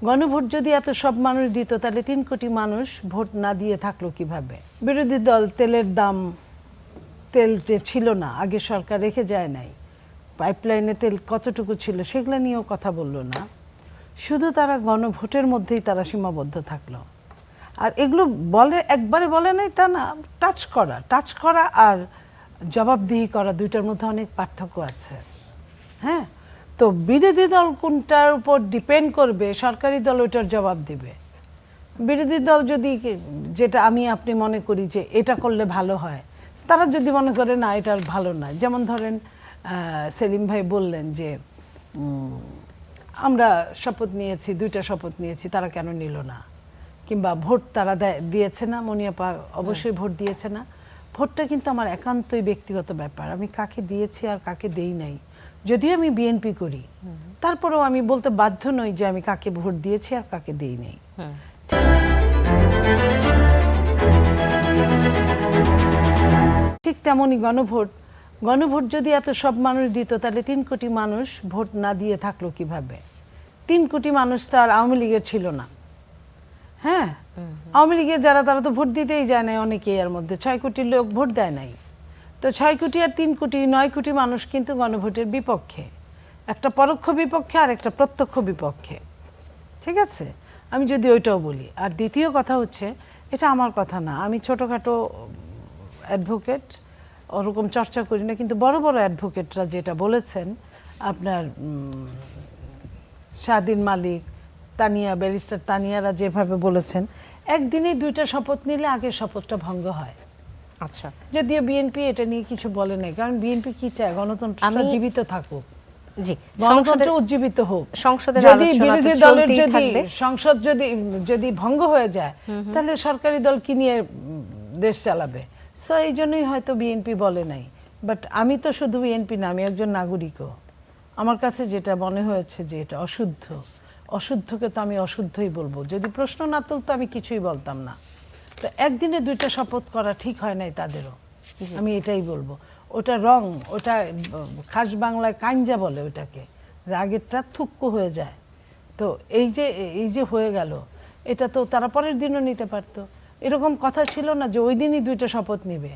গণভোট যদি এত সব মানুষ দিত তাহলে 3 কোটি মানুষ ভোট না দিয়ে থাকলো কিভাবে? বিরোধী দল তেলের দাম, তেল যে ছিল না, আগে সরকার রেখে যায় নাই, পাইপলাইনে তেল কতটুকু ছিল সেগুলো নিয়েও কথা বললো না। শুধু তারা গণভোটের মধ্যেই তারা সীমাবদ্ধ থাকলো। আর এগুলো বলে, একবারে বলে নাই তা না, টাচ করা আর জবাবদিহি করা দুইটার মধ্যে অনেক পার্থক্য আছে। হ্যাঁ, তো বিরোধী দল কোনটার উপর ডিপেন্ড করবে, সরকারি দল ওইটার জবাব দিবে। বিরোধী দল যদি, যেটা আমি আপনি মনে করি যে এটা করলে ভালো হয়, তারা যদি মনে করে না এটা ভালো না, যেমন ধরেন সেলিম ভাই বললেন যে আমরা শপথ নিয়েছি, 2টা শপথ নিয়েছি, তারা কেন নিল না? কিংবা ভোট তারা দিয়েছে না, মনিয়াপা অবশ্যই ভোট দিয়েছে না। ভোটটা কিন্তু আমার একান্তই ব্যক্তিগত ব্যাপার, আমি কাকে দিয়েছি আর কাকে দেই নাই। যদিও আমি বিএনপি করি, তারপরেও আমি বলতে বাধ্য নই যে আমি কাকে ভোট দিয়েছি আর কাকে দেই নাই। ঠিক তেমনই গণভোট যদি এত সব মানুষ দিত তাহলে 3 কোটি মানুষ ভোট না দিয়ে থাকলো কিভাবে? 3 কোটি মানুষ তো আর আওয়ামী লীগের ছিল না। হ্যাঁ, আওয়ামী লীগের যারা, তারা তো ভোট দিতেই যায় নাই, অনেকেই এর মধ্যে 6 কোটি লোক ভোট দেয় নাই। তো 6 কোটি আর 3 কোটি, 9 কোটি মানুষ কিন্তু গণভোটের বিপক্ষে, একটা পরোক্ষ বিপক্ষে আর একটা প্রত্যক্ষ বিপক্ষে। ঠিক আছে, আমি যদি ওইটাও বলি। আর দ্বিতীয় কথা হচ্ছে, এটা আমার কথা না, আমি ছোটোখাটো অ্যাডভোকেট, ওরকম চর্চা করি না, কিন্তু বড় বড় অ্যাডভোকেটরা যেটা বলেছেন, আপনার স্বাধীন মালিক, তানিয়া, ব্যারিস্টার তানিয়ারা যেভাবে বলেছেন, একদিনেই 2টা শপথ নিলে আগের শপথটা ভঙ্গ হয়। আচ্ছা, যদিও বিএনপি এটা নিয়ে কিছু বলে নাই, কারণ বিএনপি কি চায়, গণতন্ত্রটা জীবিত থাকুক। জি, গণতন্ত্র উজ্জীবিত হোক। সংসদের যদি আলোচনা বিরোধী তো দলের চলতেই থাকবে। সংসদ যদি ভঙ্গ হয়ে যায়, তাহলে সরকারি দল কি নিয়ে দেশ চালাবে? সো এই জন্যই হয়তো বিএনপি বলে নাই। বাট আমি তো শুধু বিএনপি না, আমি একজন নাগরিকও। আমার কাছে যেটা মনে হয়েছে যে এটা অশুদ্ধকে তো আমি অশুদ্ধই বলবো। যদি প্রশ্ন না তুলতো আমি কিছুই বলতাম না। তো একদিনে 2টা শপথ করা ঠিক হয় নাই তাদেরও, আমি এটাই বলবো। ওটা রং, ওটা খাস বাংলায় কাঞ্জা বলে ওটাকে, যে আগেরটা থুক্কু হয়ে যায়। তো এই যে হয়ে গেল, এটা তো তারা পরের দিনও নিতে পারতো। এরকম কথা ছিল না যে ওই দিনই 2টা শপথ নিবে।